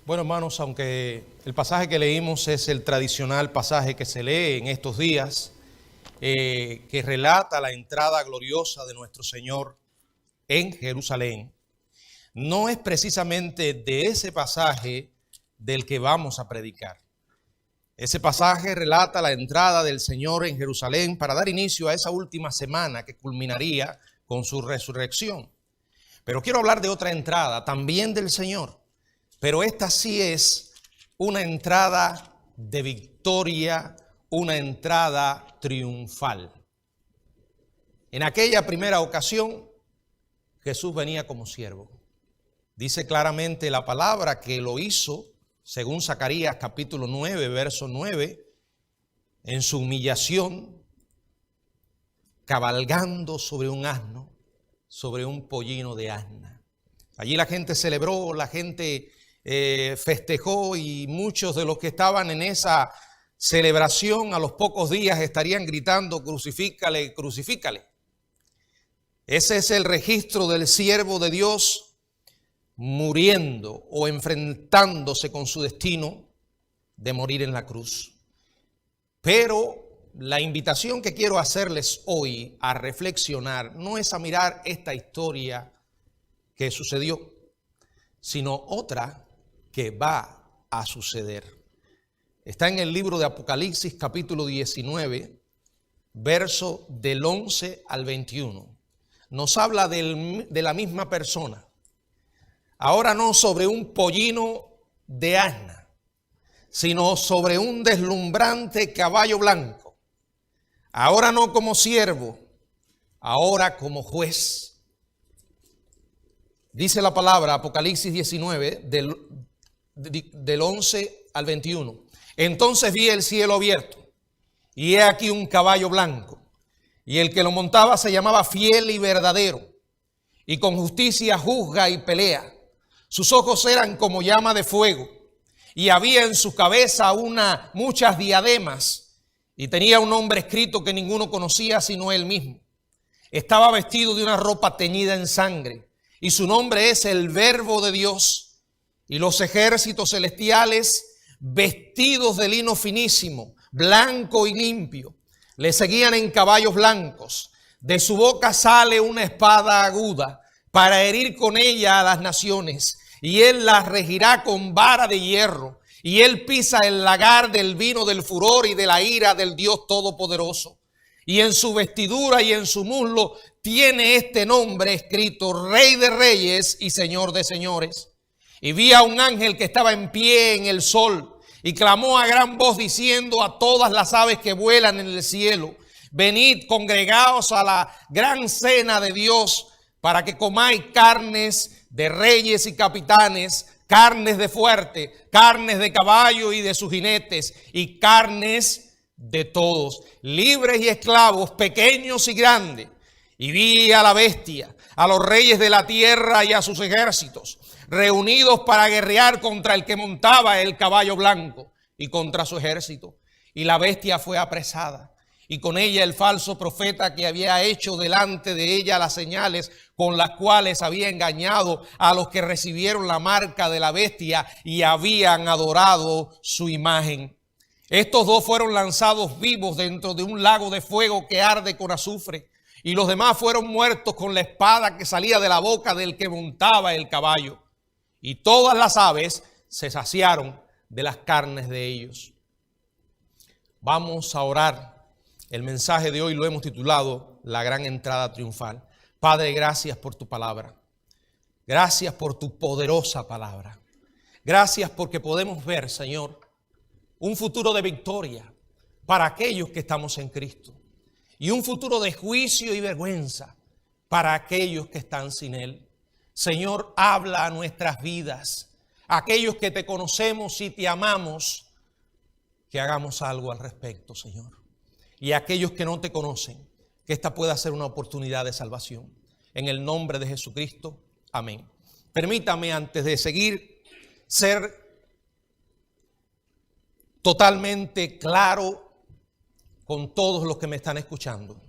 Bueno, hermanos, aunque el pasaje que leímos es el tradicional pasaje que se lee en estos días, que relata la entrada gloriosa de nuestro Señor en Jerusalén, no es precisamente de ese pasaje del que vamos a predicar. Ese pasaje relata la entrada del Señor en Jerusalén para dar inicio a esa última semana que culminaría con su resurrección. Pero quiero hablar de otra entrada, también del Señor. Pero esta sí es una entrada de victoria, una entrada triunfal. En aquella primera ocasión, Jesús venía como siervo. Dice claramente la palabra que lo hizo, según Zacarías capítulo 9, verso 9, en su humillación, cabalgando sobre un asno, sobre un pollino de asna. Allí la gente celebró, la gente festejó, y muchos de los que estaban en esa celebración a los pocos días estarían gritando: crucifícale, crucifícale. Ese es el registro del siervo de Dios muriendo o enfrentándose con su destino de morir en la cruz. Pero la invitación que quiero hacerles hoy a reflexionar no es a mirar esta historia que sucedió, sino otra que va a suceder. Está en el libro de Apocalipsis capítulo 19, verso del 11 al 21. Nos habla de la misma persona. Ahora no sobre un pollino de asna, sino sobre un deslumbrante caballo blanco. Ahora no como siervo, ahora como juez. Dice la palabra, Apocalipsis 19, del 11 al 21. Entonces vi el cielo abierto, y he aquí un caballo blanco, y el que lo montaba se llamaba Fiel y Verdadero, y con justicia juzga y pelea. Sus ojos eran como llama de fuego, y había en su cabeza muchas diademas, y tenía un nombre escrito que ninguno conocía sino él mismo. Estaba vestido de una ropa teñida en sangre, y su nombre es el Verbo de Dios. Y los ejércitos celestiales, vestidos de lino finísimo, blanco y limpio, le seguían en caballos blancos. De su boca sale una espada aguda para herir con ella a las naciones, y él las regirá con vara de hierro, y él pisa el lagar del vino del furor y de la ira del Dios Todopoderoso. Y en su vestidura y en su muslo tiene este nombre escrito: Rey de Reyes y Señor de Señores. Y vi a un ángel que estaba en pie en el sol, y clamó a gran voz diciendo a todas las aves que vuelan en el cielo: venid, congregaos a la gran cena de Dios, para que comáis carnes de reyes y capitanes, carnes de fuerte, carnes de caballo y de sus jinetes, y carnes de todos, libres y esclavos, pequeños y grandes. Y vi a la bestia, a los reyes de la tierra y a sus ejércitos, reunidos para guerrear contra el que montaba el caballo blanco y contra su ejército. Y la bestia fue apresada, y con ella el falso profeta que había hecho delante de ella las señales con las cuales había engañado a los que recibieron la marca de la bestia y habían adorado su imagen. Estos dos fueron lanzados vivos dentro de un lago de fuego que arde con azufre, y los demás fueron muertos con la espada que salía de la boca del que montaba el caballo. Y todas las aves se saciaron de las carnes de ellos. Vamos a orar. El mensaje de hoy lo hemos titulado La gran entrada triunfal. Padre, gracias por tu palabra. Gracias por tu poderosa palabra. Gracias porque podemos ver, Señor, un futuro de victoria para aquellos que estamos en Cristo, y un futuro de juicio y vergüenza para aquellos que están sin Él. Señor, habla a nuestras vidas, aquellos que te conocemos y te amamos, que hagamos algo al respecto, Señor. Y aquellos que no te conocen, que esta pueda ser una oportunidad de salvación. En el nombre de Jesucristo, amén. Permítame, antes de seguir, ser totalmente claro con todos los que me están escuchando.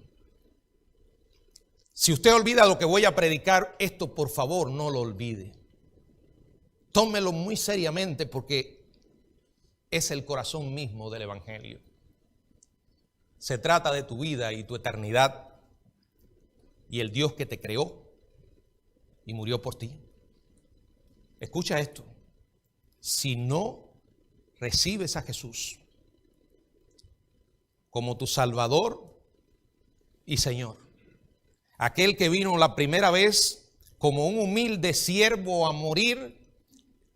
Si usted olvida lo que voy a predicar, esto por favor no lo olvide. tómelo muy seriamente porque es el corazón mismo del Evangelio. Se trata de tu vida y tu eternidad y el Dios que te creó y murió por ti. Escucha esto. Si no recibes a Jesús como tu Salvador y Señor, aquel que vino la primera vez como un humilde siervo a morir,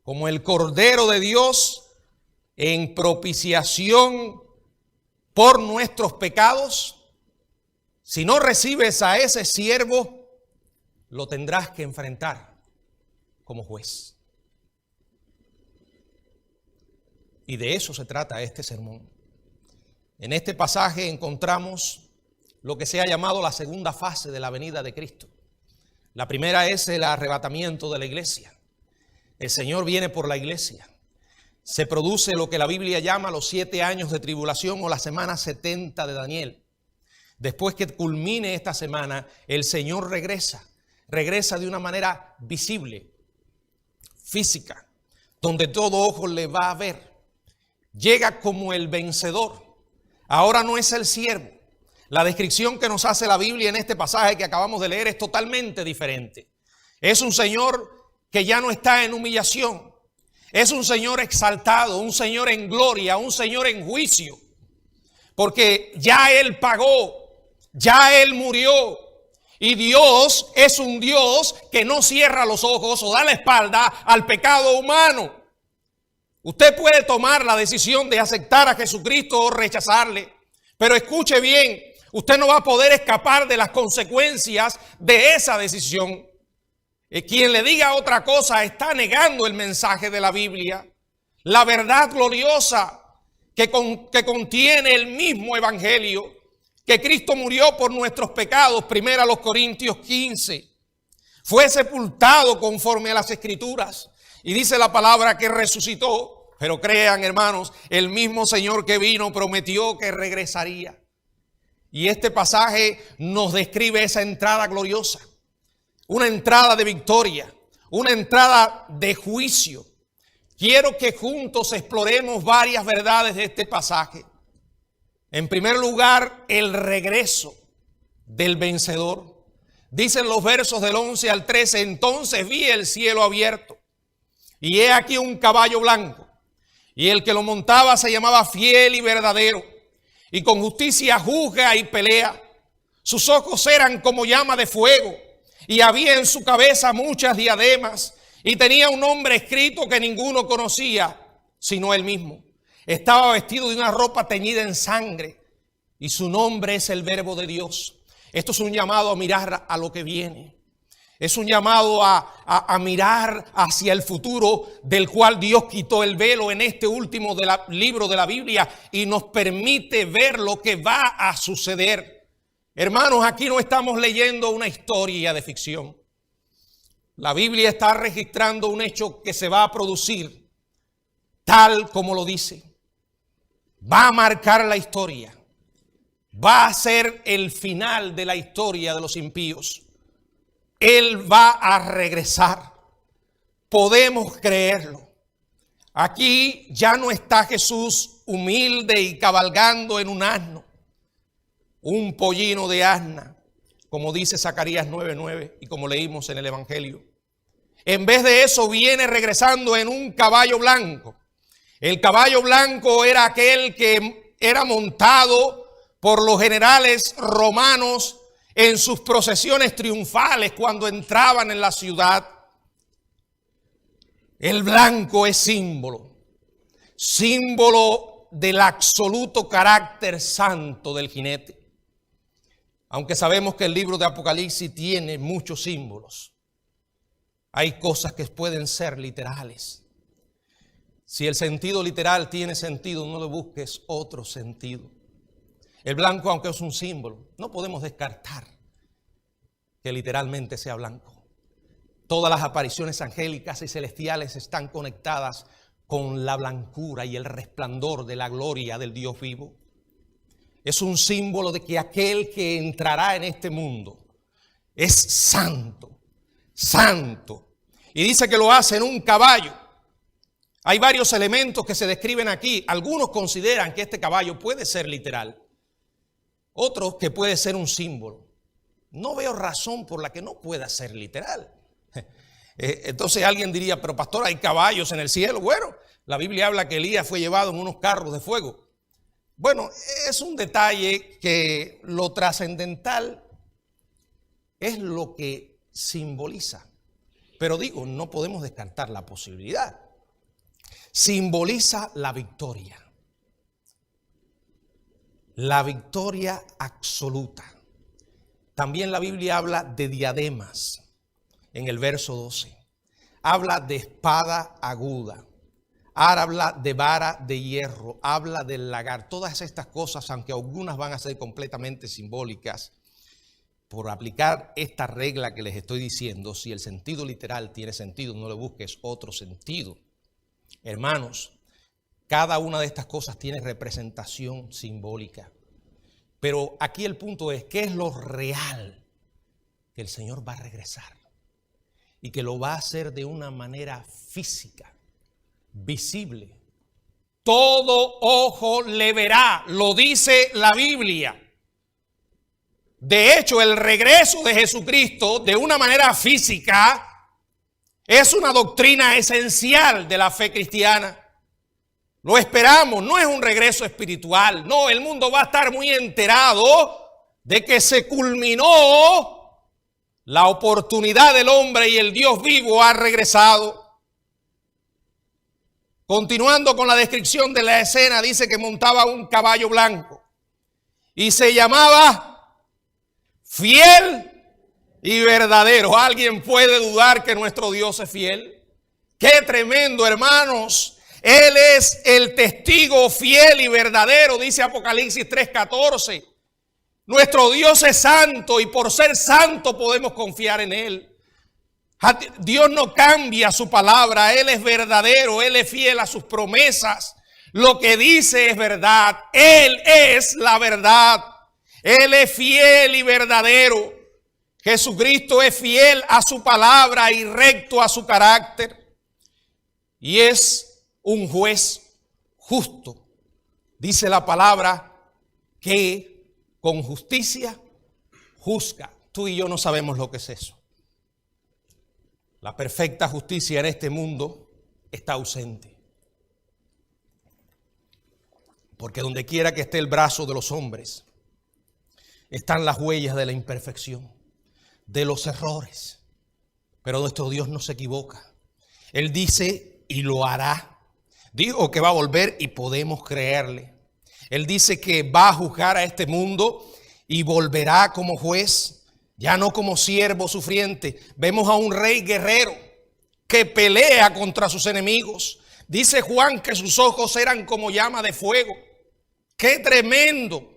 como el Cordero de Dios en propiciación por nuestros pecados, si no recibes a ese siervo, lo tendrás que enfrentar como juez. Y de eso se trata este sermón. En este pasaje encontramos lo que se ha llamado la segunda fase de la venida de Cristo. La primera es el arrebatamiento de la iglesia. El Señor viene por la iglesia. Se produce lo que la Biblia llama los 7 años de tribulación o la semana 70 de Daniel. Después que culmine esta semana, el Señor regresa de una manera visible, física, donde todo ojo le va a ver. Llega como el vencedor. Ahora no es el siervo. La descripción que nos hace la Biblia en este pasaje que acabamos de leer es totalmente diferente. Es un Señor que ya no está en humillación. Es un Señor exaltado, un Señor en gloria, un Señor en juicio. Porque ya Él pagó, ya Él murió. Y Dios es un Dios que no cierra los ojos o da la espalda al pecado humano. Usted puede tomar la decisión de aceptar a Jesucristo o rechazarle. Pero escuche bien, usted no va a poder escapar de las consecuencias de esa decisión. Quien le diga otra cosa está negando el mensaje de la Biblia, la verdad gloriosa que contiene el mismo evangelio, que Cristo murió por nuestros pecados, 1 Corintios 15, fue sepultado conforme a las Escrituras y dice la palabra que resucitó, pero crean hermanos, el mismo Señor que vino prometió que regresaría. Y este pasaje nos describe esa entrada gloriosa. Una entrada de victoria, una entrada de juicio. Quiero que juntos exploremos varias verdades de este pasaje. En primer lugar, el regreso del vencedor. Dicen los versos del 11 al 13, entonces vi el cielo abierto y he aquí un caballo blanco y el que lo montaba se llamaba Fiel y Verdadero y con justicia juzga y pelea. Sus ojos eran como llama de fuego. Y había en su cabeza muchas diademas y tenía un nombre escrito que ninguno conocía, sino él mismo. Estaba vestido de una ropa teñida en sangre y su nombre es el Verbo de Dios. Esto es un llamado a mirar a lo que viene. Es un llamado a mirar hacia el futuro del cual Dios quitó el velo en este último libro de la Biblia y nos permite ver lo que va a suceder. Hermanos, aquí no estamos leyendo una historia de ficción. La Biblia está registrando un hecho que se va a producir tal como lo dice. Va a marcar la historia. Va a ser el final de la historia de los impíos. Él va a regresar. Podemos creerlo. Aquí ya no está Jesús humilde y cabalgando en un asno, un pollino de asna, como dice Zacarías 9:9 y como leímos en el Evangelio. En vez de eso viene regresando en un caballo blanco. El caballo blanco era aquel que era montado por los generales romanos en sus procesiones triunfales cuando entraban en la ciudad. El blanco es símbolo del absoluto carácter santo del jinete. Aunque sabemos que el libro de Apocalipsis tiene muchos símbolos, hay cosas que pueden ser literales. Si el sentido literal tiene sentido, no le busques otro sentido. El blanco, aunque es un símbolo, no podemos descartar que literalmente sea blanco. Todas las apariciones angélicas y celestiales están conectadas con la blancura y el resplandor de la gloria del Dios vivo. Es un símbolo de que aquel que entrará en este mundo es santo, santo. Y dice que lo hace en un caballo. Hay varios elementos que se describen aquí. Algunos consideran que este caballo puede ser literal, otros que puede ser un símbolo. No veo razón por la que no pueda ser literal. Entonces alguien diría, pero pastor, ¿hay caballos en el cielo? Bueno, la Biblia habla que Elías fue llevado en unos carros de fuego. Bueno, es un detalle que lo trascendental es lo que simboliza. Pero digo, no podemos descartar la posibilidad. Simboliza la victoria. La victoria absoluta. También la Biblia habla de diademas en el verso 12. Habla de espada aguda. Habla de vara de hierro. Habla del lagar. Todas estas cosas, aunque algunas van a ser completamente simbólicas, por aplicar esta regla que les estoy diciendo, si el sentido literal tiene sentido, no le busques otro sentido. Hermanos, cada una de estas cosas tiene representación simbólica. Pero aquí el punto es, ¿qué es lo real? Que el Señor va a regresar y que lo va a hacer de una manera física, visible. Todo ojo le verá, lo dice la Biblia. De hecho, el regreso de Jesucristo de una manera física es una doctrina esencial de la fe cristiana. Lo esperamos, no es un regreso espiritual. No, el mundo va a estar muy enterado de que se culminó la oportunidad del hombre y el Dios vivo ha regresado. Continuando con la descripción de la escena, dice que montaba un caballo blanco y se llamaba Fiel y Verdadero. ¿Alguien puede dudar que nuestro Dios es fiel? ¡Qué tremendo, hermanos! Él es el testigo fiel y verdadero, dice Apocalipsis 3:14. Nuestro Dios es santo y por ser santo podemos confiar en Él. Dios no cambia su palabra, Él es verdadero, Él es fiel a sus promesas. Lo que dice es verdad, Él es la verdad. Él es fiel y verdadero. Jesucristo es fiel a su palabra y recto a su carácter. Y es un juez justo. Dice la palabra que con justicia juzga. Tú y yo no sabemos lo que es eso. La perfecta justicia en este mundo está ausente. Porque donde quiera que esté el brazo de los hombres, están las huellas de la imperfección, de los errores. Pero nuestro Dios no se equivoca. Él dice y lo hará. Dijo que va a volver y podemos creerle. Él dice que va a juzgar a este mundo y volverá como juez, ya no como siervo sufriente. Vemos a un rey guerrero que pelea contra sus enemigos. Dice Juan que sus ojos eran como llama de fuego. ¡Qué tremendo!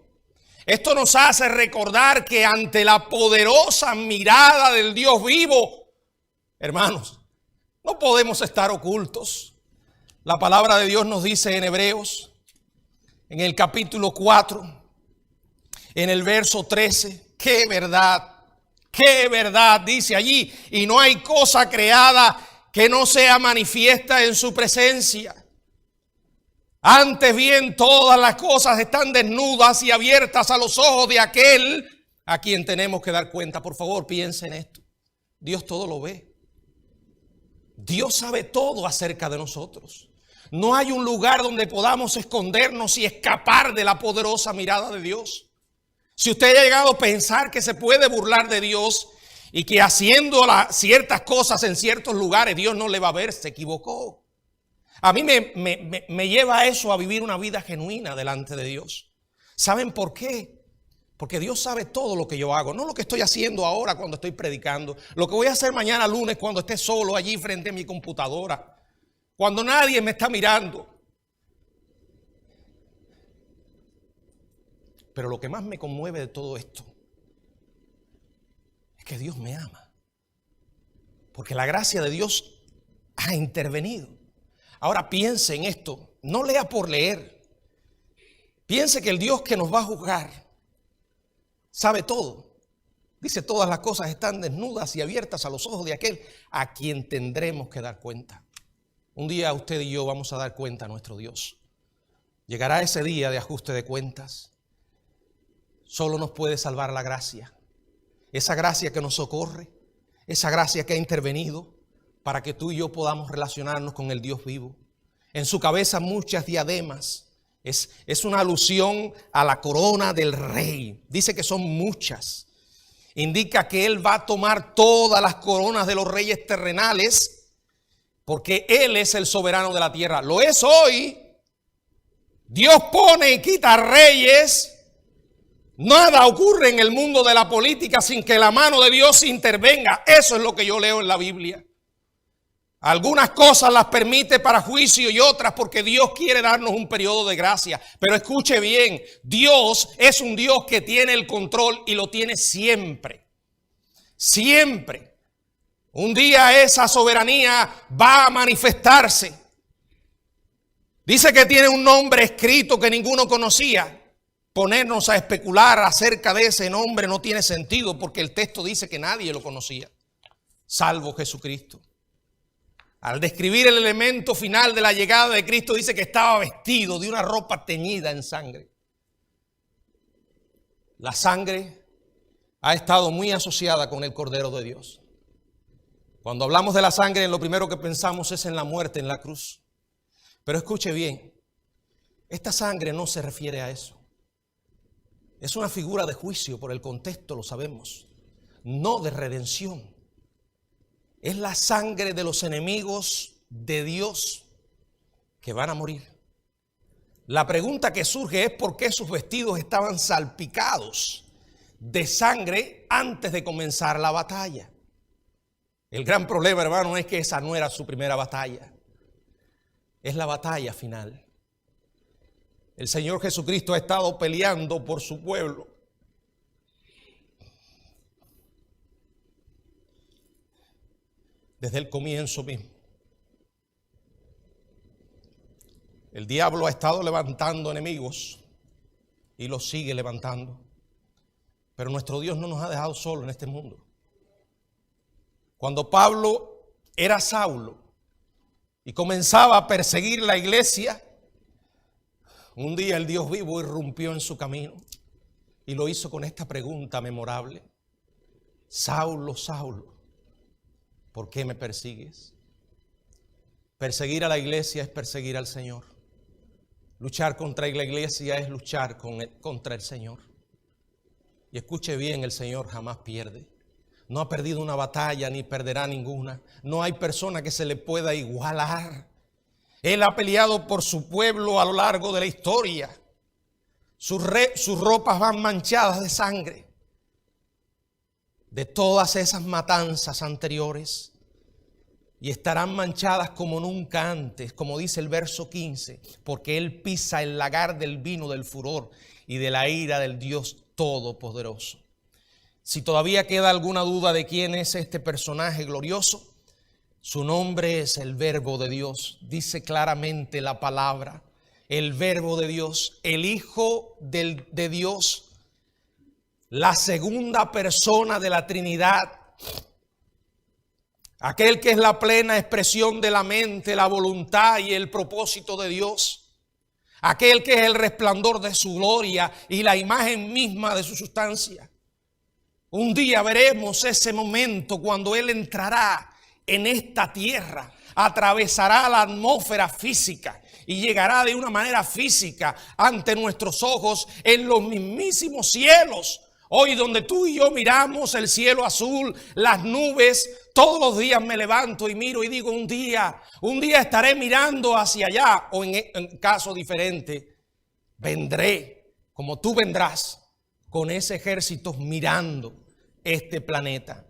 Esto nos hace recordar que ante la poderosa mirada del Dios vivo, hermanos, no podemos estar ocultos. La palabra de Dios nos dice en Hebreos, en el capítulo 4, en el verso 13, qué verdad, dice allí, y no hay cosa creada que no sea manifiesta en su presencia. Antes bien, todas las cosas están desnudas y abiertas a los ojos de aquel a quien tenemos que dar cuenta. Por favor, piensen en esto. Dios todo lo ve. Dios sabe todo acerca de nosotros. No hay un lugar donde podamos escondernos y escapar de la poderosa mirada de Dios. Si usted ha llegado a pensar que se puede burlar de Dios y que haciendo ciertas cosas en ciertos lugares Dios no le va a ver, se equivocó. A mí me lleva eso a vivir una vida genuina delante de Dios. ¿Saben por qué? Porque Dios sabe todo lo que yo hago. No lo que estoy haciendo ahora cuando estoy predicando. Lo que voy a hacer mañana lunes cuando esté solo allí frente a mi computadora. Cuando nadie me está mirando. Pero lo que más me conmueve de todo esto es que Dios me ama. Porque la gracia de Dios ha intervenido. Ahora piense en esto. No lea por leer. Piense que el Dios que nos va a juzgar sabe todo. Dice, todas las cosas están desnudas y abiertas a los ojos de aquel a quien tendremos que dar cuenta. Un día usted y yo vamos a dar cuenta a nuestro Dios. Llegará ese día de ajuste de cuentas. Solo nos puede salvar la gracia. Esa gracia que nos socorre, esa gracia que ha intervenido para que tú y yo podamos relacionarnos con el Dios vivo. En su cabeza muchas diademas. Es una alusión a la corona del rey. Dice que son muchas. Indica que Él va a tomar todas las coronas de los reyes terrenales porque Él es el soberano de la tierra. Lo es hoy. Dios pone y quita reyes. Nada ocurre en el mundo de la política sin que la mano de Dios intervenga. Eso es lo que yo leo en la Biblia. Algunas cosas las permite para juicio y otras porque Dios quiere darnos un periodo de gracia. Pero escuche bien, Dios es un Dios que tiene el control y lo tiene siempre. Siempre. Un día esa soberanía va a manifestarse. Dice que tiene un nombre escrito que ninguno conocía. Ponernos a especular acerca de ese nombre no tiene sentido porque el texto dice que nadie lo conocía, salvo Jesucristo. Al describir el elemento final de la llegada de Cristo dice que estaba vestido de una ropa teñida en sangre. La sangre ha estado muy asociada con el Cordero de Dios. Cuando hablamos de la sangre, lo primero que pensamos es en la muerte en la cruz. Pero escuche bien, esta sangre no se refiere a eso. Es una figura de juicio, por el contexto lo sabemos, no de redención. Es la sangre de los enemigos de Dios que van a morir. La pregunta que surge es por qué sus vestidos estaban salpicados de sangre antes de comenzar la batalla. El gran problema, hermano, es que esa no era su primera batalla. Es la batalla final. El Señor Jesucristo ha estado peleando por su pueblo. Desde el comienzo mismo. El diablo ha estado levantando enemigos y los sigue levantando. Pero nuestro Dios no nos ha dejado solos en este mundo. Cuando Pablo era Saulo y comenzaba a perseguir la iglesia, un día el Dios vivo irrumpió en su camino y lo hizo con esta pregunta memorable: Saulo, Saulo, ¿por qué me persigues? Perseguir a la iglesia es perseguir al Señor. Luchar contra la iglesia es luchar contra el Señor. Y escuche bien, el Señor jamás pierde. No ha perdido una batalla ni perderá ninguna. No hay persona que se le pueda igualar. Él ha peleado por su pueblo a lo largo de la historia. Sus ropas van manchadas de sangre de todas esas matanzas anteriores y estarán manchadas como nunca antes, como dice el verso 15, porque Él pisa el lagar del vino del furor y de la ira del Dios Todopoderoso. Si todavía queda alguna duda de quién es este personaje glorioso, su nombre es el Verbo de Dios. Dice claramente la palabra, el Verbo de Dios, el Hijo de Dios, la segunda persona de la Trinidad, aquel que es la plena expresión de la mente, la voluntad y el propósito de Dios, aquel que es el resplandor de su gloria y la imagen misma de su sustancia. Un día veremos ese momento cuando Él entrará en esta tierra, atravesará la atmósfera física y llegará de una manera física ante nuestros ojos en los mismísimos cielos. Hoy donde tú y yo miramos el cielo azul, las nubes, todos los días me levanto y miro y digo un día estaré mirando hacia allá, o en caso diferente, vendré como tú vendrás con ese ejército mirando este planeta.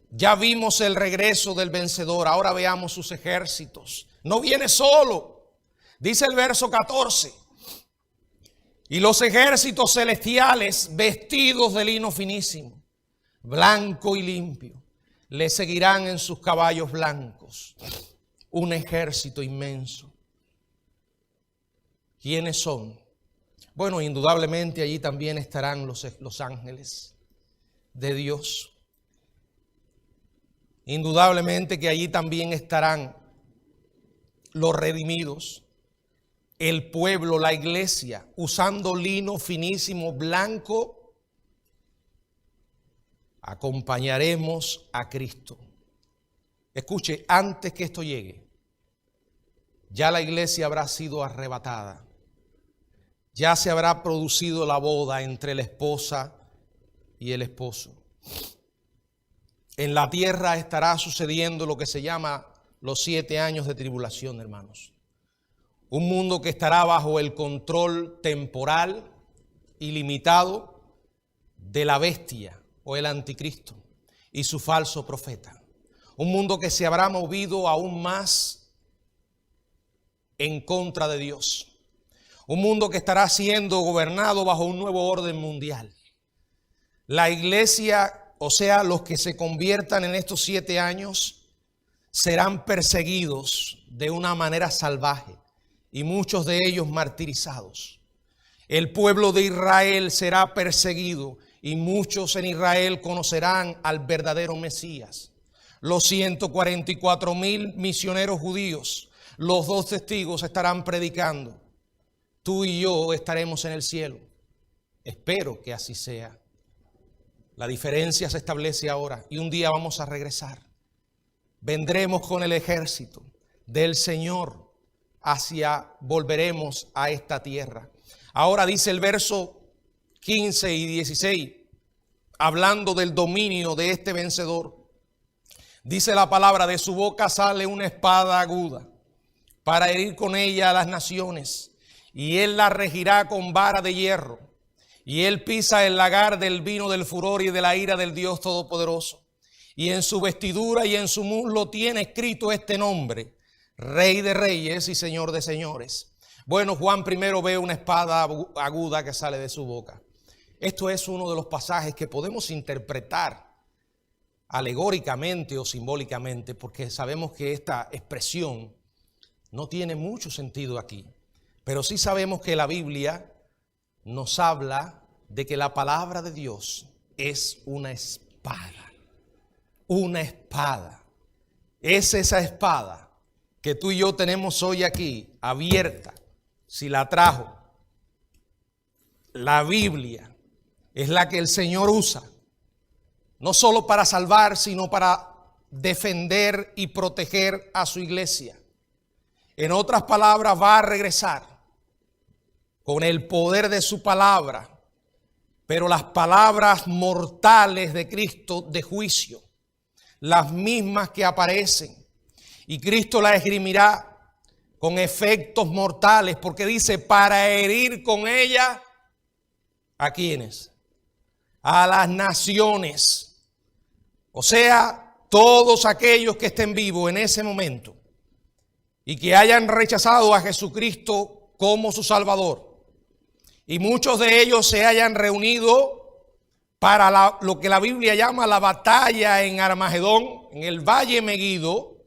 Ya vimos el regreso del vencedor, ahora veamos sus ejércitos. No viene solo, dice el verso 14. Y los ejércitos celestiales vestidos de lino finísimo, blanco y limpio, le seguirán en sus caballos blancos. Un ejército inmenso. ¿Quiénes son? Bueno, indudablemente allí también estarán los ángeles de Dios. Indudablemente que allí también estarán los redimidos, el pueblo, la iglesia, usando lino finísimo blanco, acompañaremos a Cristo. Escuche, antes que esto llegue, ya la iglesia habrá sido arrebatada. Ya se habrá producido la boda entre la esposa y el esposo. En la tierra estará sucediendo lo que se llama los 7 años de tribulación, hermanos. Un mundo que estará bajo el control temporal ilimitado de la bestia o el anticristo y su falso profeta. Un mundo que se habrá movido aún más en contra de Dios. Un mundo que estará siendo gobernado bajo un nuevo orden mundial. La iglesia, o sea, los que se conviertan en estos 7 años, serán perseguidos de una manera salvaje y muchos de ellos martirizados. El pueblo de Israel será perseguido y muchos en Israel conocerán al verdadero Mesías. Los 144,000 misioneros judíos, los 2 testigos estarán predicando. Tú y yo estaremos en el cielo. Espero que así sea. La diferencia se establece ahora y un día vamos a regresar. Vendremos con el ejército del Señor volveremos a esta tierra. Ahora dice el verso 15 y 16, hablando del dominio de este vencedor. Dice la palabra: de su boca sale una espada aguda para herir con ella a las naciones. Y él la regirá con vara de hierro. Y él pisa el lagar del vino del furor y de la ira del Dios Todopoderoso. Y en su vestidura y en su muslo tiene escrito este nombre: Rey de Reyes y Señor de Señores. Bueno, Juan primero ve una espada aguda que sale de su boca. Esto es uno de los pasajes que podemos interpretar alegóricamente o simbólicamente, porque sabemos que esta expresión no tiene mucho sentido aquí. Pero sí sabemos que la Biblia nos habla de que la palabra de Dios es una espada. Una espada. Es esa espada que tú y yo tenemos hoy aquí abierta. Si la trajo, la Biblia es la que el Señor usa. No solo para salvar, sino para defender y proteger a su iglesia. En otras palabras, va a regresar con el poder de su palabra, pero las palabras mortales de Cristo de juicio, las mismas que aparecen, y Cristo las esgrimirá con efectos mortales, porque dice: para herir con ella, ¿a quiénes? A las naciones. O sea, todos aquellos que estén vivos en ese momento y que hayan rechazado a Jesucristo como su Salvador, y muchos de ellos se hayan reunido para lo que la Biblia llama la batalla en Armagedón, en el Valle Meguido,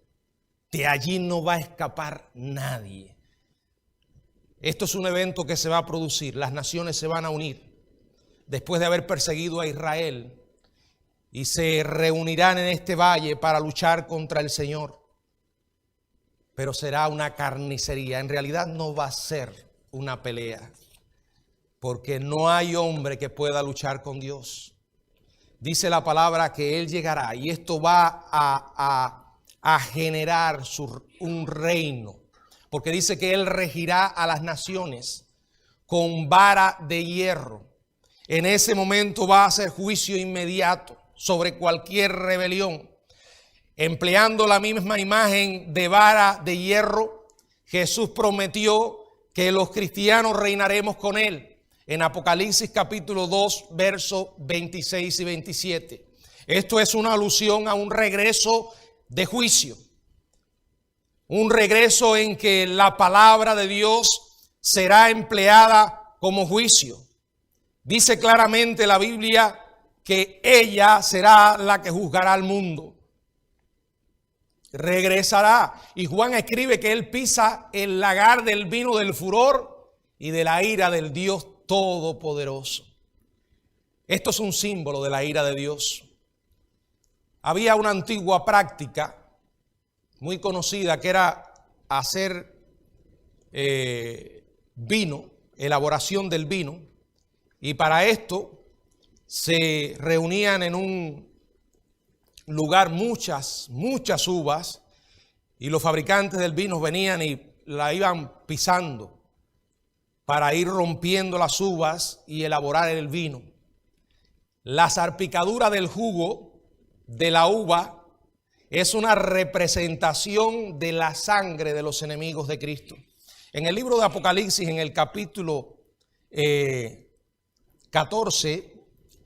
de allí no va a escapar nadie. Esto es un evento que se va a producir. Las naciones se van a unir después de haber perseguido a Israel y se reunirán en este valle para luchar contra el Señor. Pero será una carnicería. En realidad no va a ser una pelea, porque no hay hombre que pueda luchar con Dios. Dice la palabra que Él llegará y esto va a generar un reino, porque dice que Él regirá a las naciones con vara de hierro. En ese momento va a hacer juicio inmediato sobre cualquier rebelión. Empleando la misma imagen de vara de hierro, Jesús prometió que los cristianos reinaremos con Él. En Apocalipsis capítulo 2, versos 26 y 27. Esto es una alusión a un regreso de juicio. Un regreso en que la palabra de Dios será empleada como juicio. Dice claramente la Biblia que ella será la que juzgará al mundo. Regresará. Y Juan escribe que él pisa el lagar del vino del furor y de la ira del Dios Todopoderoso. Esto es un símbolo de la ira de Dios. Había una antigua práctica muy conocida que era hacer vino, elaboración del vino, y para esto se reunían en un lugar muchas uvas, y los fabricantes del vino venían y la iban pisando para ir rompiendo las uvas y elaborar el vino. La salpicadura del jugo de la uva es una representación de la sangre de los enemigos de Cristo. En el libro de Apocalipsis, en el capítulo 14,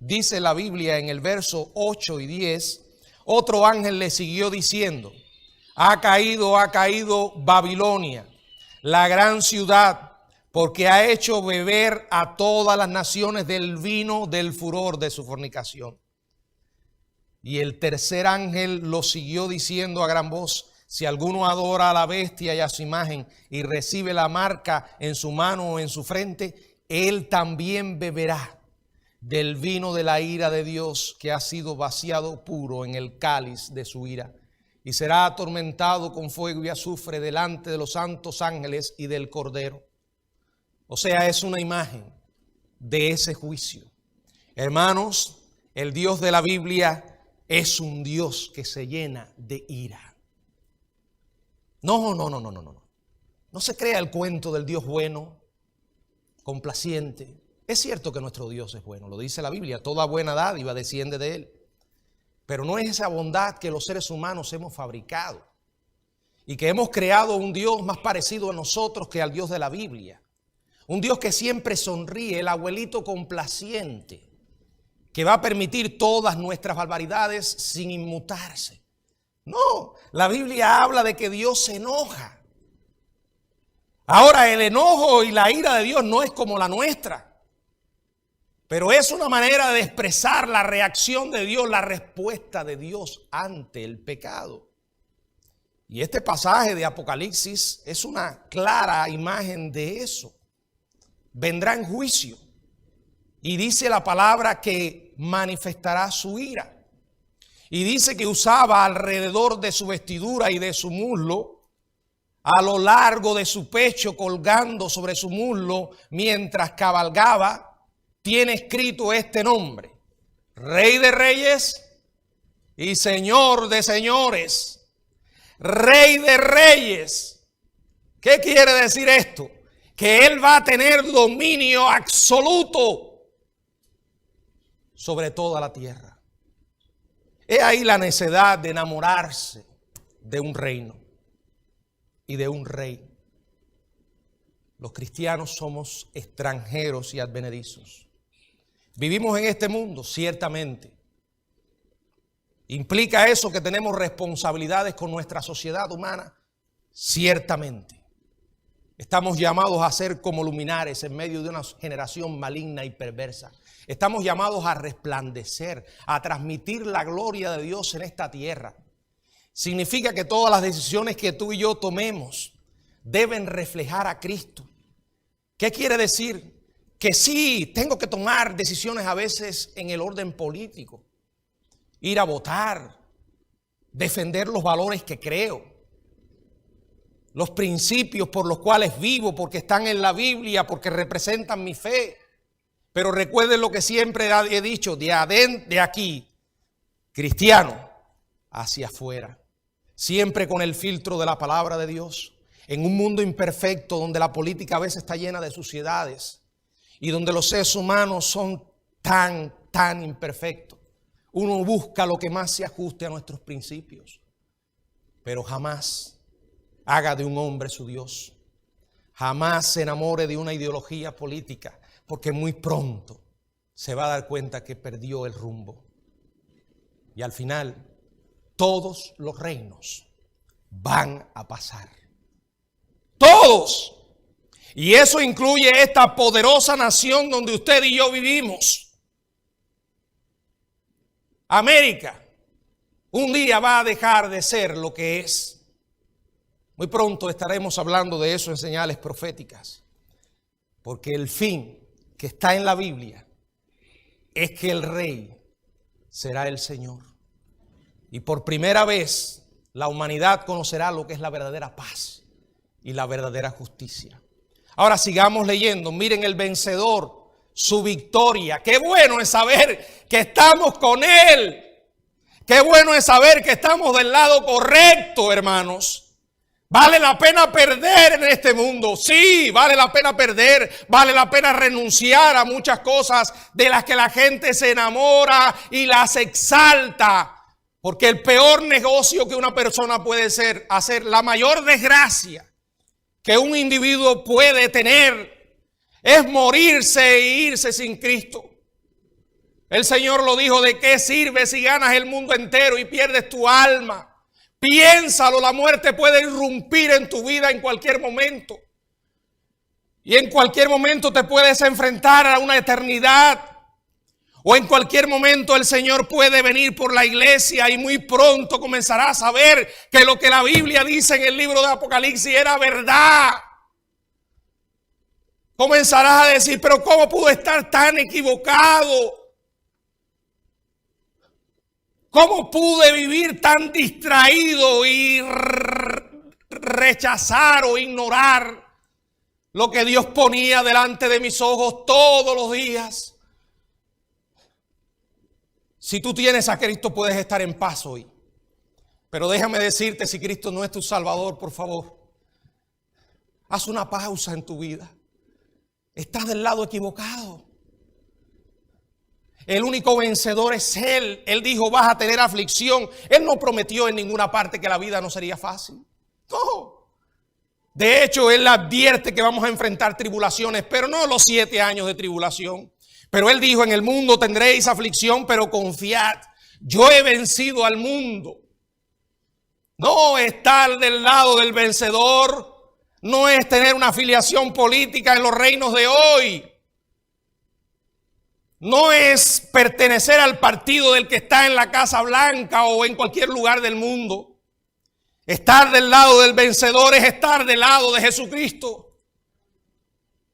dice la Biblia en el verso 8 y 10, otro ángel le siguió diciendo, ha caído Babilonia, la gran ciudad, porque ha hecho beber a todas las naciones del vino del furor de su fornicación. Y el tercer ángel lo siguió diciendo a gran voz, si alguno adora a la bestia y a su imagen y recibe la marca en su mano o en su frente, él también beberá del vino de la ira de Dios que ha sido vaciado puro en el cáliz de su ira. Y será atormentado con fuego y azufre delante de los santos ángeles y del Cordero. O sea, es una imagen de ese juicio. Hermanos, el Dios de la Biblia es un Dios que se llena de ira. No. No se crea el cuento del Dios bueno, complaciente. Es cierto que nuestro Dios es bueno, lo dice la Biblia, toda buena dádiva desciende de Él. Pero no es esa bondad que los seres humanos hemos fabricado y que hemos creado un Dios más parecido a nosotros que al Dios de la Biblia. Un Dios que siempre sonríe, el abuelito complaciente, que va a permitir todas nuestras barbaridades sin inmutarse. No, la Biblia habla de que Dios se enoja. Ahora, el enojo y la ira de Dios no es como la nuestra, pero es una manera de expresar la reacción de Dios, la respuesta de Dios ante el pecado. Y este pasaje de Apocalipsis es una clara imagen de eso. Vendrá en juicio y dice la palabra que manifestará su ira. Y dice que usaba alrededor de su vestidura y de su muslo, a lo largo de su pecho, colgando sobre su muslo, mientras cabalgaba, tiene escrito este nombre: Rey de Reyes y Señor de Señores. Rey de Reyes. ¿Qué quiere decir esto? Que Él va a tener dominio absoluto sobre toda la tierra. He ahí la necedad de enamorarse de un reino y de un rey. Los cristianos somos extranjeros y advenedizos. Vivimos en este mundo, ciertamente. ¿Implica eso que tenemos responsabilidades con nuestra sociedad humana? Ciertamente. Estamos llamados a ser como luminares en medio de una generación maligna y perversa. Estamos llamados a resplandecer, a transmitir la gloria de Dios en esta tierra. Significa que todas las decisiones que tú y yo tomemos deben reflejar a Cristo. ¿Qué quiere decir? Que sí, tengo que tomar decisiones a veces en el orden político, ir a votar, defender los valores que creo, los principios por los cuales vivo, porque están en la Biblia, porque representan mi fe. Pero recuerden lo que siempre he dicho, de aquí, cristiano, hacia afuera, siempre con el filtro de la palabra de Dios, en un mundo imperfecto donde la política a veces está llena de suciedades y donde los seres humanos son tan imperfectos. Uno busca lo que más se ajuste a nuestros principios, pero jamás haga de un hombre su Dios. Jamás se enamore de una ideología política, porque muy pronto se va a dar cuenta que perdió el rumbo. Y al final, todos los reinos van a pasar. ¡Todos! Y eso incluye esta poderosa nación donde usted y yo vivimos. América un día va a dejar de ser lo que es. Muy pronto estaremos hablando de eso en señales proféticas. Porque el fin que está en la Biblia es que el rey será el Señor. Y por primera vez la humanidad conocerá lo que es la verdadera paz. y la verdadera justicia. Ahora sigamos leyendo. Miren el vencedor, su victoria. Qué bueno es saber que estamos con Él. Qué bueno es saber que estamos del lado correcto, hermanos. Vale la pena perder en este mundo. Sí, vale la pena perder. Vale la pena renunciar a muchas cosas de las que la gente se enamora y las exalta. Porque el peor negocio que una persona puede hacer, la mayor desgracia que un individuo puede tener, es morirse e irse sin Cristo. El Señor lo dijo: ¿de qué sirve si ganas el mundo entero y pierdes tu alma? Piénsalo, la muerte puede irrumpir en tu vida en cualquier momento. Y en cualquier momento te puedes enfrentar a una eternidad. O en cualquier momento el Señor puede venir por la iglesia y muy pronto comenzarás a ver que lo que la Biblia dice en el libro de Apocalipsis era verdad. Comenzarás a decir: pero ¿cómo pudo estar tan equivocado? ¿Cómo pude vivir tan distraído y rechazar o ignorar lo que Dios ponía delante de mis ojos todos los días? Si tú tienes a Cristo, puedes estar en paz hoy. Pero déjame decirte, si Cristo no es tu Salvador, por favor, haz una pausa en tu vida. Estás del lado equivocado. El único vencedor es Él. Él dijo: vas a tener aflicción. Él no prometió en ninguna parte que la vida no sería fácil. No. De hecho, Él advierte que vamos a enfrentar tribulaciones, pero no los 7 años de tribulación. Pero Él dijo: en el mundo tendréis aflicción, pero confiad, yo he vencido al mundo. No estar del lado del vencedor no es tener una afiliación política en los reinos de hoy. No es pertenecer al partido del que está en la Casa Blanca o en cualquier lugar del mundo. Estar del lado del vencedor es estar del lado de Jesucristo.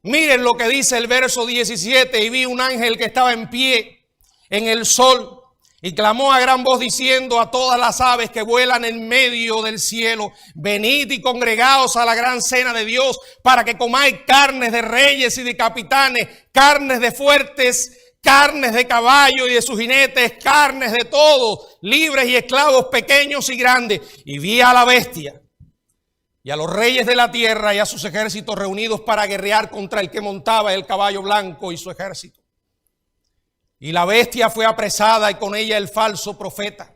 Miren lo que dice el verso 17: y vi un ángel que estaba en pie en el sol y clamó a gran voz diciendo a todas las aves que vuelan en medio del cielo: venid y congregaos a la gran cena de Dios, para que comáis carnes de reyes y de capitanes, carnes de fuertes, carnes de caballo y de sus jinetes, carnes de todos, libres y esclavos, pequeños y grandes. Y vi a la bestia y a los reyes de la tierra y a sus ejércitos reunidos para guerrear contra el que montaba el caballo blanco y su ejército. Y la bestia fue apresada y con ella el falso profeta,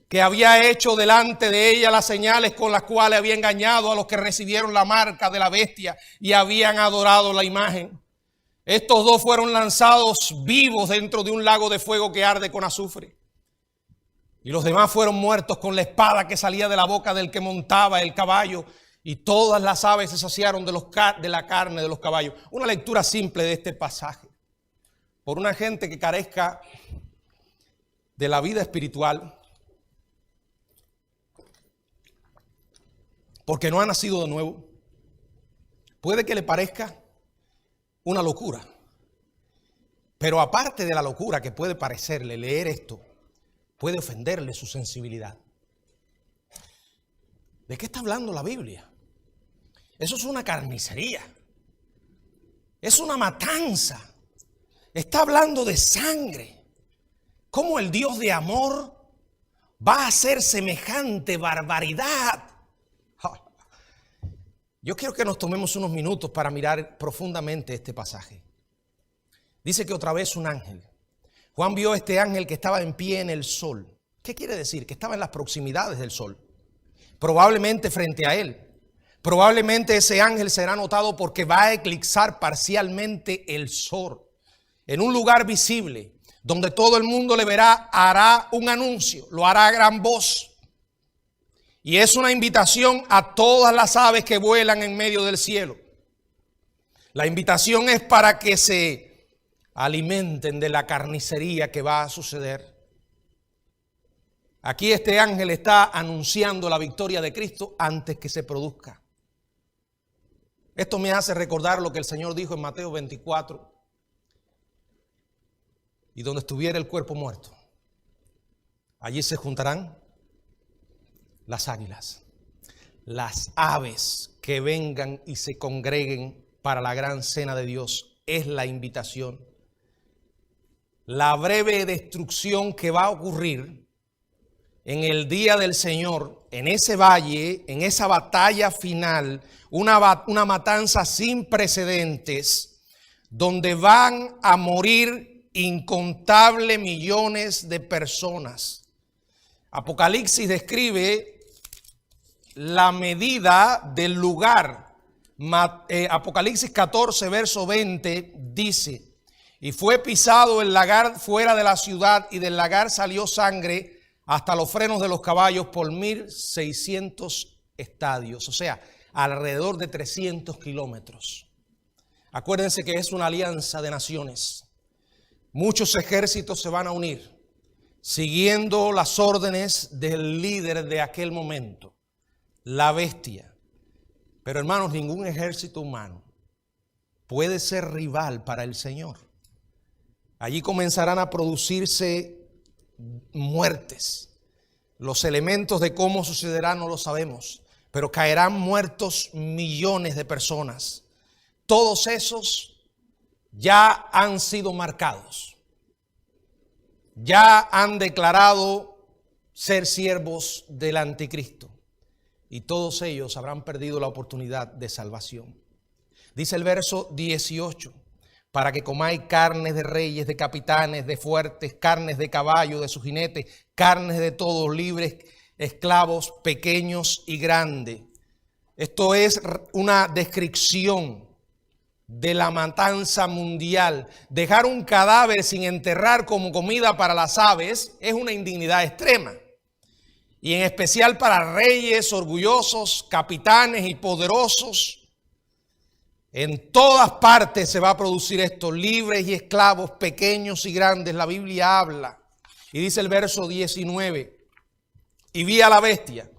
que había hecho delante de ella las señales con las cuales había engañado a los que recibieron la marca de la bestia y habían adorado la imagen. Estos dos fueron lanzados vivos dentro de un lago de fuego que arde con azufre. Y los demás fueron muertos con la espada que salía de la boca del que montaba el caballo. Y todas las aves se saciaron de la carne de los caballos. Una lectura simple de este pasaje. Por una gente que carezca de la vida espiritual, porque no ha nacido de nuevo, puede que le parezca una locura. Pero aparte de la locura que puede parecerle, leer esto puede ofenderle su sensibilidad. ¿De qué está hablando la Biblia? Eso es una carnicería. Es una matanza. Está hablando de sangre. ¿Cómo el Dios de amor va a hacer semejante barbaridad? Yo quiero que nos tomemos unos minutos para mirar profundamente este pasaje. Dice que otra vez un ángel. Juan vio este ángel que estaba en pie en el sol. ¿Qué quiere decir? Que estaba en las proximidades del sol. Probablemente frente a él. Probablemente ese ángel será notado porque va a eclipsar parcialmente el sol. En un lugar visible, donde todo el mundo le verá, hará un anuncio. Lo hará a gran voz. Y es una invitación a todas las aves que vuelan en medio del cielo. La invitación es para que se alimenten de la carnicería que va a suceder. Aquí este ángel está anunciando la victoria de Cristo antes que se produzca. Esto me hace recordar lo que el Señor dijo en Mateo 24. Y donde estuviera el cuerpo muerto, allí se juntarán las águilas, las aves que vengan y se congreguen para la gran cena de Dios. Es la invitación. La breve destrucción que va a ocurrir en el día del Señor, en ese valle, en esa batalla final, una matanza sin precedentes, donde van a morir incontables millones de personas. Apocalipsis describe la medida del lugar. Apocalipsis 14, verso 20 dice: y fue pisado el lagar fuera de la ciudad, y del lagar salió sangre hasta los frenos de los caballos por 1600 estadios, o sea, alrededor de 300 kilómetros. Acuérdense que es una alianza de naciones. Muchos ejércitos se van a unir, siguiendo las órdenes del líder de aquel momento, la bestia. Pero hermanos, ningún ejército humano puede ser rival para el Señor. Allí comenzarán a producirse muertes. Los elementos de cómo sucederá no lo sabemos, pero caerán muertos millones de personas. Todos esos ya han sido marcados. Ya han declarado ser siervos del anticristo. Y todos ellos habrán perdido la oportunidad de salvación. Dice el verso 18: para que comáis carnes de reyes, de capitanes, de fuertes, carnes de caballo, de sus jinetes, carnes de todos, libres, esclavos, pequeños y grandes. Esto es una descripción de la matanza mundial. Dejar un cadáver sin enterrar como comida para las aves es una indignidad extrema. Y en especial para reyes orgullosos, capitanes y poderosos. En todas partes se va a producir esto, libres y esclavos, pequeños y grandes. La Biblia habla. Y dice el verso 19: y vi a la bestia.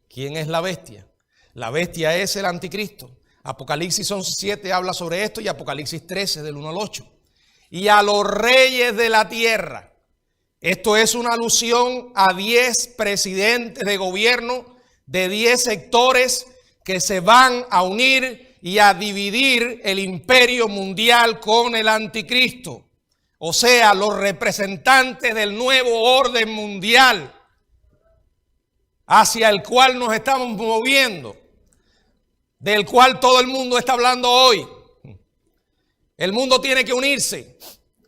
¿Quién es la bestia? La bestia es el anticristo. Apocalipsis 11:7 habla sobre esto, y Apocalipsis 13 del 1 al 8. Y a los reyes de la tierra. Esto es una alusión a 10 presidentes de gobierno de 10 sectores que se van a unir y a dividir el imperio mundial con el anticristo. O sea, los representantes del nuevo orden mundial hacia el cual nos estamos moviendo, del cual todo el mundo está hablando hoy. El mundo tiene que unirse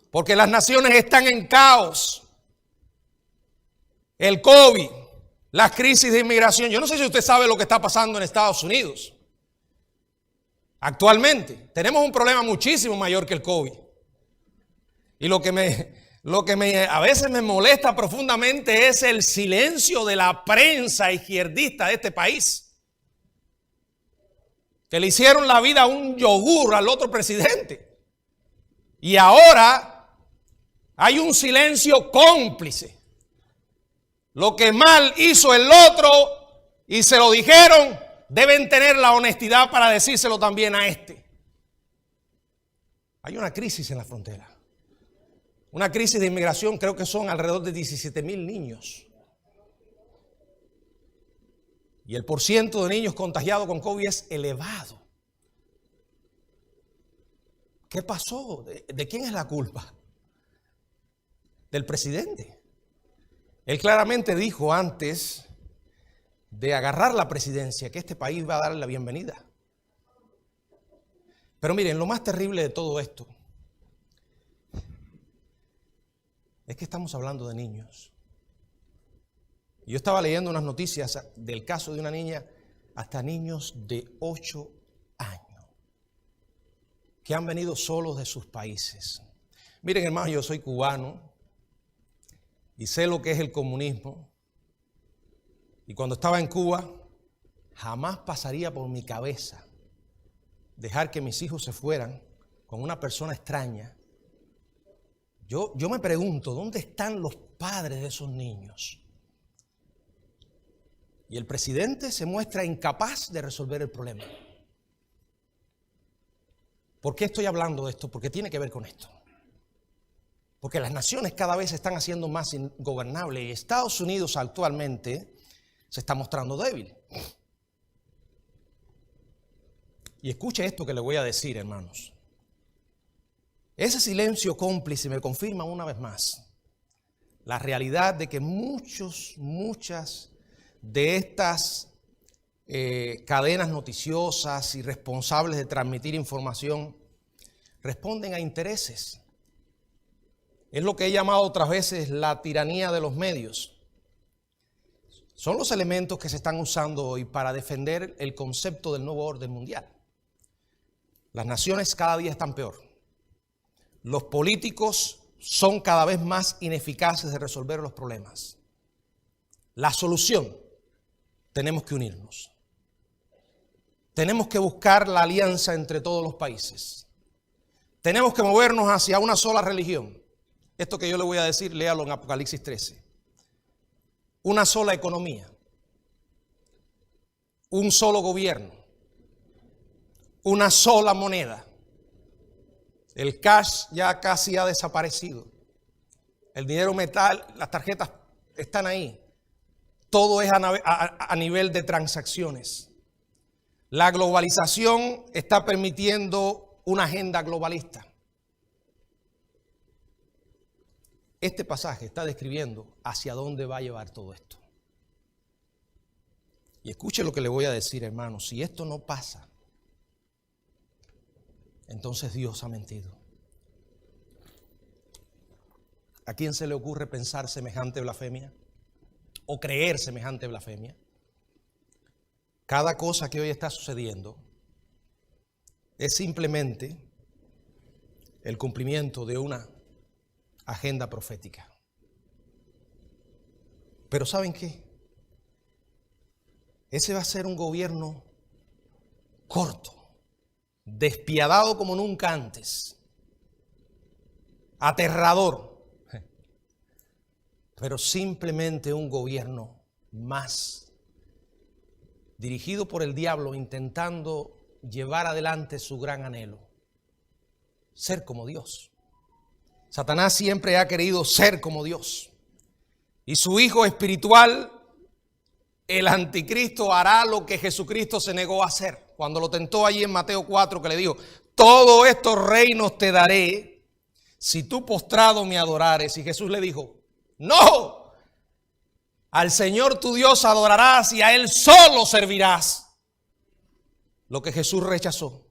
porque las naciones están en caos. El COVID, las crisis de inmigración. Yo no sé si usted sabe lo que está pasando en Estados Unidos. Actualmente tenemos un problema muchísimo mayor que el COVID. Y lo que a veces me molesta profundamente es el silencio de la prensa izquierdista de este país, que le hicieron la vida un yogur al otro presidente. Y ahora hay un silencio cómplice. Lo que mal hizo el otro y se lo dijeron, deben tener la honestidad para decírselo también a este. Hay una crisis en la frontera. Una crisis de inmigración, creo que son alrededor de 17,000 niños. Y el porciento de niños contagiados con COVID es elevado. ¿Qué pasó? ¿De quién es la culpa? Del presidente. Él claramente dijo antes de agarrar la presidencia que este país va a darle la bienvenida. Pero miren, lo más terrible de todo esto es que estamos hablando de niños. Yo estaba leyendo unas noticias del caso de una niña, hasta niños de 8 años, que han venido solos de sus países. Miren, hermanos, yo soy cubano y sé lo que es el comunismo. Y cuando estaba en Cuba, jamás pasaría por mi cabeza dejar que mis hijos se fueran con una persona extraña. Yo me pregunto, ¿dónde están los padres de esos niños? Y el presidente se muestra incapaz de resolver el problema. ¿Por qué estoy hablando de esto? Porque tiene que ver con esto. Porque las naciones cada vez se están haciendo más ingobernables y Estados Unidos actualmente se está mostrando débil. Y escuche esto que le voy a decir, hermanos. Ese silencio cómplice me confirma una vez más la realidad de que muchas de estas cadenas noticiosas y responsables de transmitir información responden a intereses. Es lo que he llamado otras veces la tiranía de los medios. Son los elementos que se están usando hoy para defender el concepto del nuevo orden mundial. Las naciones cada día están peor. Los políticos son cada vez más ineficaces de resolver los problemas. La solución, tenemos que unirnos. Tenemos que buscar la alianza entre todos los países. Tenemos que movernos hacia una sola religión. Esto que yo le voy a decir, léalo en Apocalipsis 13. Una sola economía. Un solo gobierno. Una sola moneda. El cash ya casi ha desaparecido. El dinero metal, las tarjetas están ahí. Todo es a nivel de transacciones. La globalización está permitiendo una agenda globalista. Este pasaje está describiendo hacia dónde va a llevar todo esto. Y escuche lo que le voy a decir, hermano. Si esto no pasa, entonces Dios ha mentido. ¿A quién se le ocurre pensar semejante blasfemia? ¿O creer semejante blasfemia? Cada cosa que hoy está sucediendo es simplemente el cumplimiento de una agenda profética. Pero ¿saben qué? Ese va a ser un gobierno corto, despiadado como nunca antes, aterrador, pero simplemente un gobierno más, dirigido por el diablo, intentando llevar adelante su gran anhelo, ser como Dios. Satanás siempre ha querido ser como Dios. Y su hijo espiritual, el anticristo, hará lo que Jesucristo se negó a hacer. Cuando lo tentó allí en Mateo 4, que le dijo: todos estos reinos te daré si tú postrado me adorares. Y Jesús le dijo: no, al Señor tu Dios adorarás y a Él solo servirás. Lo que Jesús rechazó.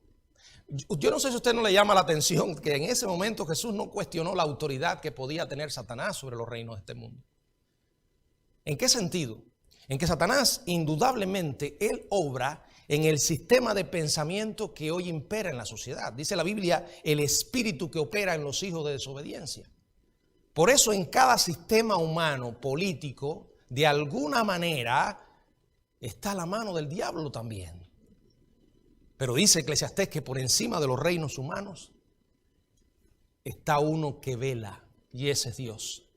Yo no sé si a usted no le llama la atención que en ese momento Jesús no cuestionó la autoridad que podía tener Satanás sobre los reinos de este mundo. ¿En qué sentido? En que Satanás, indudablemente, él obra en el sistema de pensamiento que hoy impera en la sociedad. Dice la Biblia, el espíritu que opera en los hijos de desobediencia. Por eso en cada sistema humano, político, de alguna manera, está la mano del diablo también. Pero dice Eclesiastés que por encima de los reinos humanos está uno que vela, y ese es Dios.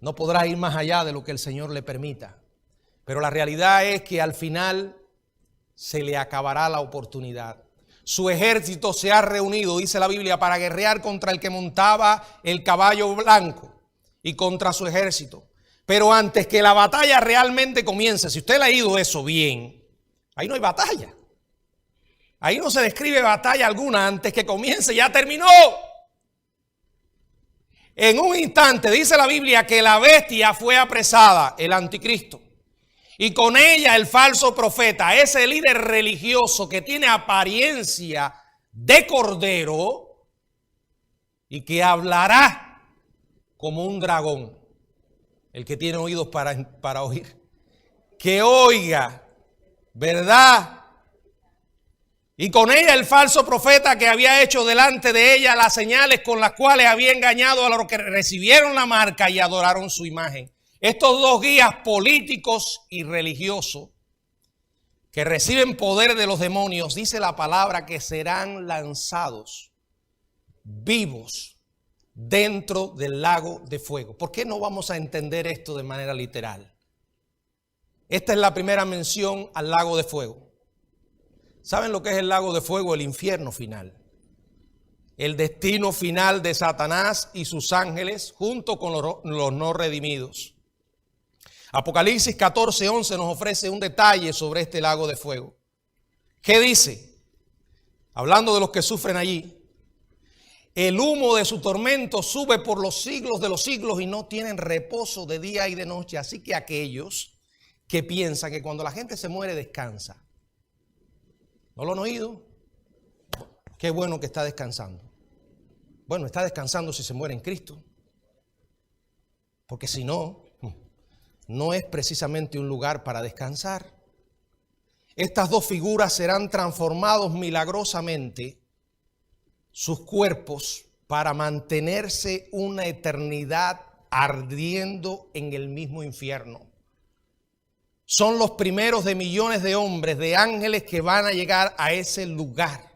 No podrá ir más allá de lo que el Señor le permita. Pero la realidad es que al final se le acabará la oportunidad. Su ejército se ha reunido, dice la Biblia, para guerrear contra el que montaba el caballo blanco y contra su ejército. Pero antes que la batalla realmente comience, si usted ha leído eso bien, ahí no hay batalla. Ahí no se describe batalla alguna. Antes que comience, ya terminó. En un instante dice la Biblia que la bestia fue apresada, el anticristo. Y con ella el falso profeta, ese líder religioso que tiene apariencia de cordero y que hablará como un dragón. El que tiene oídos para oír, que oiga, ¿verdad? Y con ella el falso profeta que había hecho delante de ella las señales con las cuales había engañado a los que recibieron la marca y adoraron su imagen. Estos dos guías políticos y religiosos que reciben poder de los demonios, dice la palabra que serán lanzados vivos dentro del lago de fuego. ¿Por qué no vamos a entender esto de manera literal? Esta es la primera mención al lago de fuego. ¿Saben lo que es el lago de fuego? El infierno final. El destino final de Satanás y sus ángeles junto con los no redimidos. Apocalipsis 14:11 nos ofrece un detalle sobre este lago de fuego. ¿Qué dice? hablando de los que sufren allí, el humo de su tormento sube por los siglos de los siglos y no tienen reposo de día y de noche. Así que aquellos que piensan que cuando la gente se muere descansa, ¿no lo han oído? Qué bueno que está descansando. Bueno, está descansando si se muere en Cristo. Porque si no, no es precisamente un lugar para descansar. Estas dos figuras serán transformados milagrosamente sus cuerpos para mantenerse una eternidad ardiendo en el mismo infierno. Son los primeros de millones de hombres, de ángeles que van a llegar a ese lugar.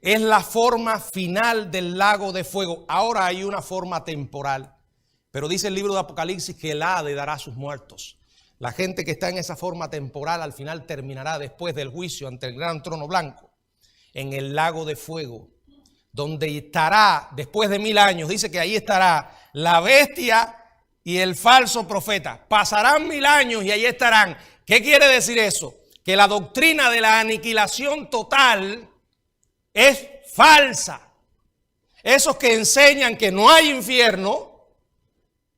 Es la forma final del lago de fuego. Ahora hay una forma temporal, pero dice el libro de Apocalipsis que el Hades dará a sus muertos. La gente que está en esa forma temporal al final terminará después del juicio ante el gran trono blanco en el lago de fuego, donde estará después de 1000 años. Dice que ahí estará la bestia y el falso profeta. Pasarán 1000 años y ahí estarán. ¿Qué quiere decir eso? Que la doctrina de la aniquilación total es falsa. Esos que enseñan que no hay infierno,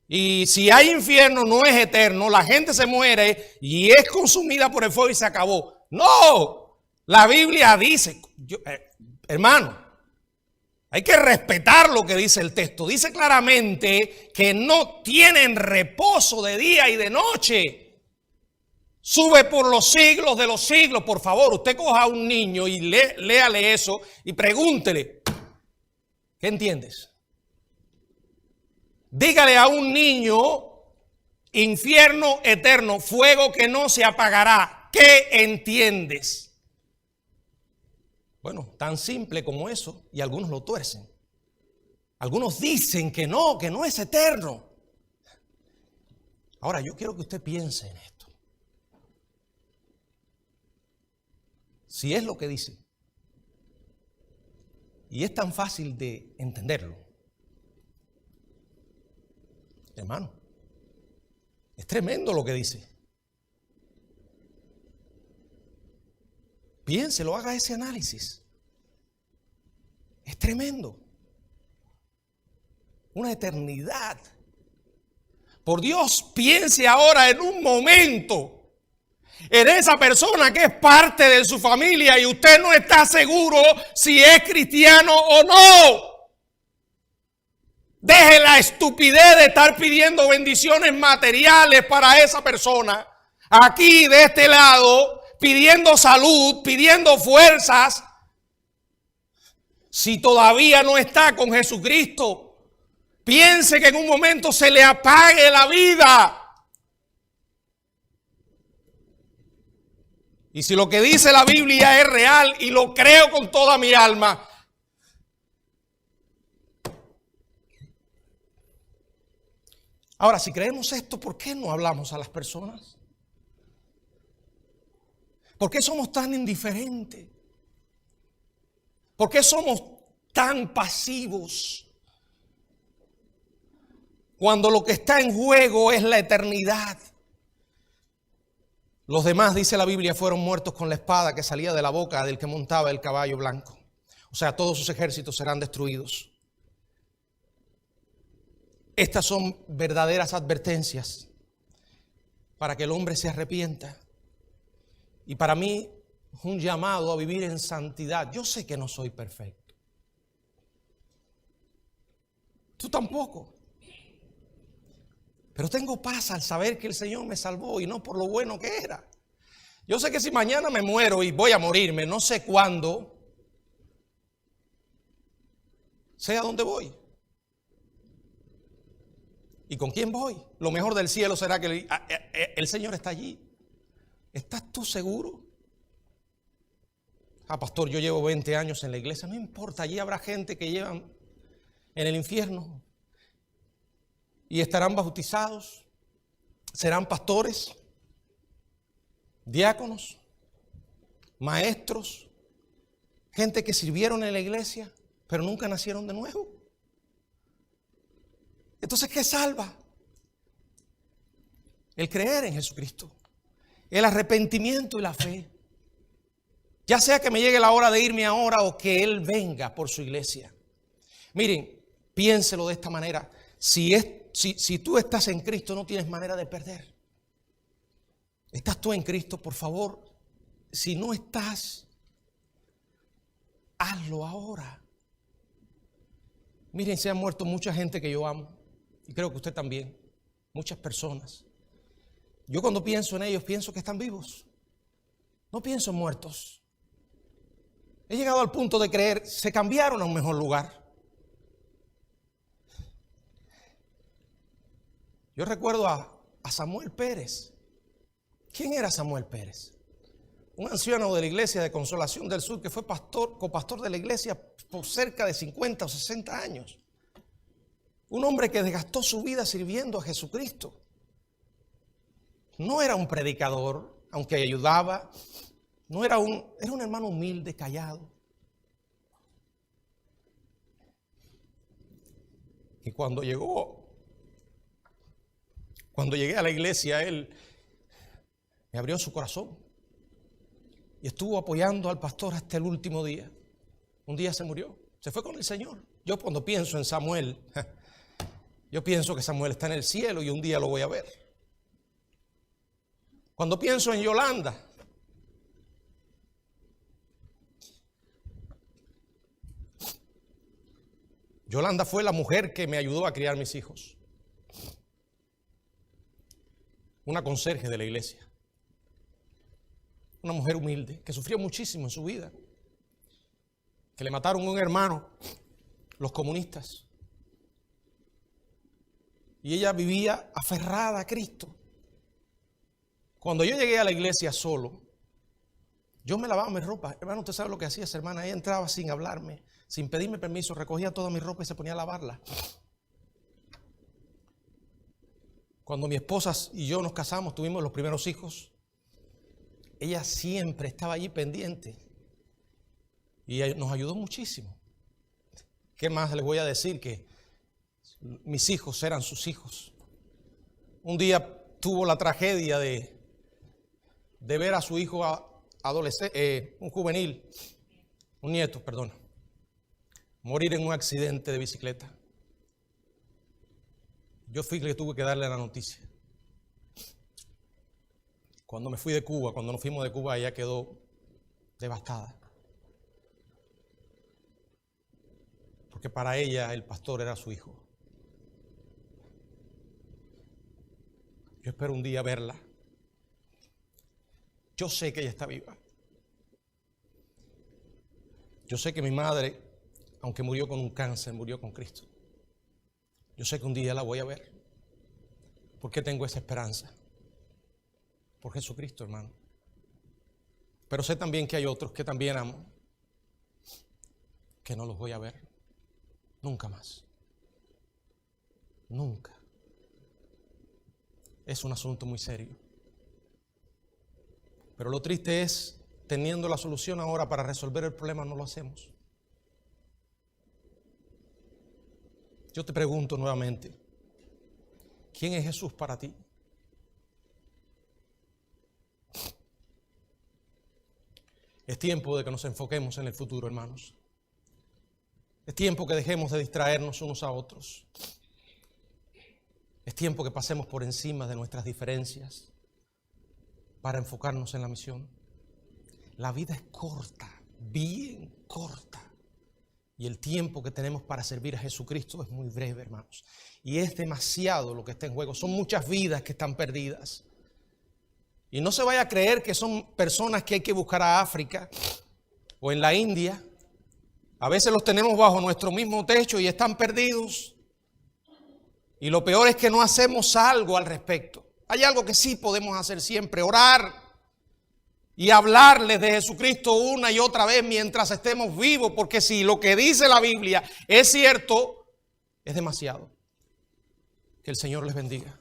y si hay infierno no es eterno, la gente se muere y es consumida por el fuego y se acabó. No, la Biblia dice, hermano, hay que respetar lo que dice el texto. Dice claramente que no tienen reposo de día y de noche. Sube por los siglos de los siglos. Por favor, usted coja a un niño y léale eso y pregúntele, ¿qué entiendes? Dígale a un niño, infierno eterno, fuego que no se apagará. ¿Qué entiendes? Bueno, tan simple como eso, y algunos lo tuercen. Algunos dicen que no es eterno. Ahora, yo quiero que usted piense en esto. Si es lo que dice, y es tan fácil de entenderlo, hermano, es tremendo lo que dice. Piénselo, haga ese análisis. Es tremendo. Una eternidad. Por Dios, piense ahora en un momento en esa persona que es parte de su familia y usted no está seguro si es cristiano o no. Deje la estupidez de estar pidiendo bendiciones materiales para esa persona. Aquí, de este lado, pidiendo salud, pidiendo fuerzas. Si todavía no está con Jesucristo, piense que en un momento se le apague la vida. Y si lo que dice la Biblia es real, y lo creo con toda mi alma, ahora, si creemos esto, ¿por qué no hablamos a las personas? ¿Por qué somos tan indiferentes? ¿Por qué somos tan pasivos? Cuando lo que está en juego es la eternidad. Los demás, dice la Biblia, fueron muertos con la espada que salía de la boca del que montaba el caballo blanco. O sea, todos sus ejércitos serán destruidos. Estas son verdaderas advertencias para que el hombre se arrepienta. Y para mí, un llamado a vivir en santidad. Yo sé que no soy perfecto. Tú tampoco. Pero tengo paz al saber que el Señor me salvó y no por lo bueno que era. Yo sé que si mañana me muero y voy a morirme, no sé cuándo, sé a dónde voy. ¿Y con quién voy? Lo mejor del cielo será que el Señor está allí. ¿Estás tú seguro? Pastor, yo llevo 20 años en la iglesia. No importa, allí habrá gente que llevan en el infierno y estarán bautizados, serán pastores, diáconos, maestros, gente que sirvieron en la iglesia, pero nunca nacieron de nuevo. Entonces, ¿qué salva? El creer en Jesucristo, el arrepentimiento y la fe. Ya sea que me llegue la hora de irme ahora o que Él venga por su iglesia. Miren, piénselo de esta manera. Si tú estás en Cristo, no tienes manera de perder. ¿Estás tú en Cristo? Por favor, si no estás, hazlo ahora. Miren, se han muerto mucha gente que yo amo. Y creo que usted también. Muchas personas. Yo cuando pienso en ellos, pienso que están vivos. No pienso en muertos. He llegado al punto de creer, se cambiaron a un mejor lugar. Yo recuerdo a Samuel Pérez. ¿Quién era Samuel Pérez? Un anciano de la iglesia de Consolación del Sur que fue copastor de la iglesia por cerca de 50 o 60 años. Un hombre que desgastó su vida sirviendo a Jesucristo. No era un predicador, aunque ayudaba. No era un hermano humilde, callado. Y cuando llegué a la iglesia, él me abrió su corazón y estuvo apoyando al pastor hasta el último día. Un día se murió, se fue con el Señor. Yo cuando pienso en Samuel, yo pienso que Samuel está en el cielo y un día lo voy a ver. Cuando pienso en Yolanda, Yolanda fue la mujer que me ayudó a criar mis hijos. Una conserje de la iglesia. Una mujer humilde que sufrió muchísimo en su vida. Que le mataron a un hermano, los comunistas. Y ella vivía aferrada a Cristo. Cuando yo llegué a la iglesia solo, yo me lavaba mi ropa. Hermano, usted sabe lo que hacía esa hermana. Ella entraba sin hablarme, sin pedirme permiso, recogía toda mi ropa y se ponía a lavarla. Cuando mi esposa y yo nos casamos, tuvimos los primeros hijos, ella siempre estaba allí pendiente y nos ayudó muchísimo. ¿Qué más les voy a decir? Que mis hijos eran sus hijos. Un día tuvo la tragedia de ver a su hijo adolescente, un juvenil, un nieto, perdón, morir en un accidente de bicicleta. Yo fui el que tuve que darle la noticia. Cuando me fui de Cuba, cuando nos fuimos de Cuba, ella quedó devastada. Porque para ella el pastor era su hijo. Yo espero un día verla. Yo sé que ella está viva. Yo sé que mi madre, aunque murió con un cáncer, murió con Cristo. Yo sé que un día la voy a ver. ¿Por qué tengo esa esperanza? Por Jesucristo, hermano. Pero sé también que hay otros que también amo, que no los voy a ver nunca más. Nunca. Es un asunto muy serio. Pero lo triste es, teniendo la solución ahora para resolver el problema, no lo hacemos. Yo te pregunto nuevamente, ¿quién es Jesús para ti? Es tiempo de que nos enfoquemos en el futuro, hermanos. Es tiempo que dejemos de distraernos unos a otros. Es tiempo que pasemos por encima de nuestras diferencias para enfocarnos en la misión. La vida es corta, bien corta. Y el tiempo que tenemos para servir a Jesucristo es muy breve, hermanos. Y es demasiado lo que está en juego. Son muchas vidas que están perdidas. Y no se vaya a creer que son personas que hay que buscar a África o en la India. A veces los tenemos bajo nuestro mismo techo y están perdidos. Y lo peor es que no hacemos algo al respecto. Hay algo que sí podemos hacer siempre: orar y hablarles de Jesucristo una y otra vez mientras estemos vivos, porque si lo que dice la Biblia es cierto, es demasiado. Que el Señor les bendiga.